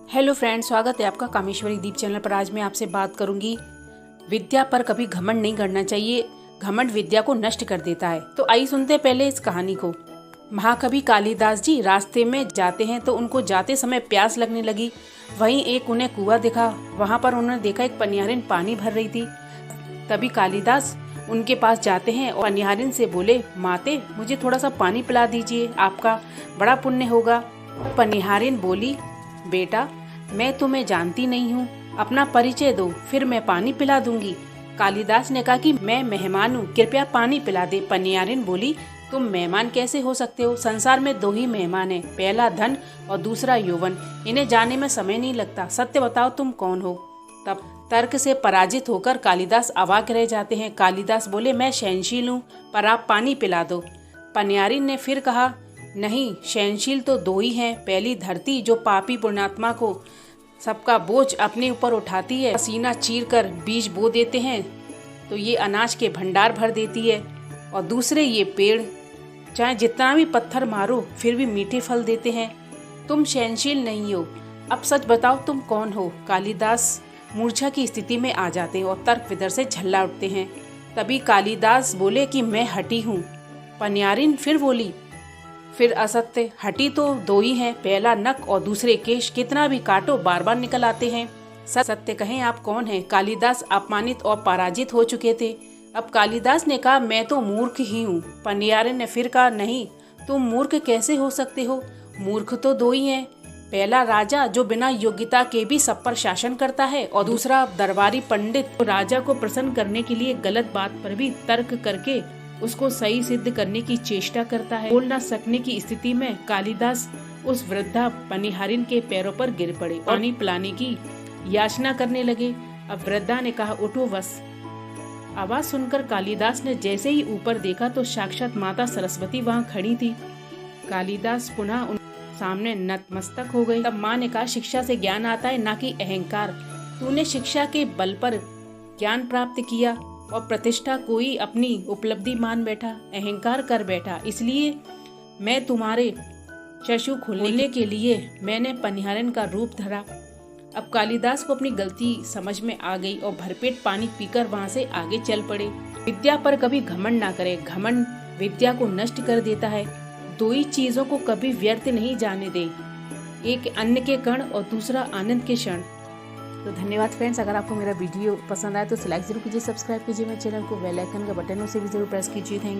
Hello friends, स्वागत है आपका कामेश्वरी दीप चैनल पर। आज मैं आपसे बात करूंगी विद्या पर कभी घमंड नहीं करना चाहिए। घमंड विद्या को नष्ट कर देता है। तो आइए सुनते हैं पहले इस कहानी को। महाकवि कालिदास जी रास्ते में जाते हैं तो उनको जाते समय प्यास लगने लगी। वहीं एक उन्हें कुआं दिखा। वहां पर उन्होंने देखा एक पनियारिन पानी भर रही थी। तभी कालिदास उनके पास जाते हैं और पनियारिन से बोले, माते मुझे थोड़ा सा पानी पिला दीजिए, आपका बड़ा पुण्य होगा। पनियारिन बोली, बेटा मैं तुम्हें जानती नहीं हूँ, अपना परिचय दो, फिर मैं पानी पिला दूंगी। कालिदास ने कहा कि मैं मेहमान हूँ, कृपया पानी पिला दे। पनियारिन बोली, तुम मेहमान कैसे हो सकते हो? संसार में दो ही मेहमान हैं, पहला धन और दूसरा यौवन। इन्हें जाने में समय नहीं लगता। सत्य बताओ तुम कौन हो? तब तर्क से पराजित होकर कालिदास अवाक रह जाते हैं। कालिदास बोले, मैं सहनशील हूँ, पर आप पानी पिला दो। पनियारिन ने फिर कहा, नहीं, सहनशील तो दो ही हैं। पहली धरती जो पापी पुण्यात्मा को सबका बोझ अपने ऊपर उठाती है, पसीना चीर कर बीज बो देते हैं तो ये अनाज के भंडार भर देती है। और दूसरे ये पेड़, चाहे जितना भी पत्थर मारो फिर भी मीठे फल देते हैं। तुम सहनशील नहीं हो, अब सच बताओ तुम कौन हो? कालिदास मूर्छा की स्थिति में आ जाते हैं और तर्क वितर्क से झल्ला उठते हैं। तभी कालिदास बोले कि मैं हठी हूँ। पनियारिन फिर बोली, फिर असत्य, हटी तो दो ही हैं, पहला नख और दूसरे केश, कितना भी काटो बार बार निकल आते हैं। सत्य कहें आप कौन हैं? कालिदास अपमानित और पराजित हो चुके थे। अब कालिदास ने कहा, मैं तो मूर्ख ही हूँ। पनियारिन ने फिर कहा, नहीं, तुम मूर्ख कैसे हो सकते हो? मूर्ख तो दो ही हैं, पहला राजा जो बिना योग्यता के भी सब पर शासन करता है, और दूसरा दरबारी पंडित तो राजा को प्रसन्न करने के लिए गलत बात पर भी तर्क करके उसको सही सिद्ध करने की चेष्टा करता है। बोल न सकने की स्थिति में कालिदास उस वृद्धा पनिहारिन के पैरों पर गिर पड़े और पानी पिलाने की याचना करने लगे। अब वृद्धा ने कहा, उठो बस। आवाज सुनकर कालिदास ने जैसे ही ऊपर देखा तो साक्षात माता सरस्वती वहाँ खड़ी थी। कालिदास पुनः उन सामने नतमस्तक हो गए। तब माँ ने कहा, शिक्षा से ज्ञान आता है, ना कि अहंकार। तूने शिक्षा के बल पर ज्ञान प्राप्त किया और प्रतिष्ठा कोई अपनी उपलब्धि मान बैठा, अहंकार कर बैठा। इसलिए मैं तुम्हारे चक्षु खोलने के लिए मैंने पनिहारिन का रूप धरा। अब कालिदास को अपनी गलती समझ में आ गई और भरपेट पानी पीकर वहां से आगे चल पड़े। विद्या पर कभी घमंड ना करे, घमंड विद्या को नष्ट कर देता है। दो ही चीजों को कभी व्यर्थ नहीं जाने दे, एक अन्न के कण और दूसरा आनंद के क्षण। तो धन्यवाद फ्रेंड्स, अगर आपको मेरा वीडियो पसंद आए तो लाइक जरूर कीजिए, सब्सक्राइब कीजिए मेरे चैनल को, बेल आइकन का बटन उसे भी जरूर प्रेस कीजिए। Thank you.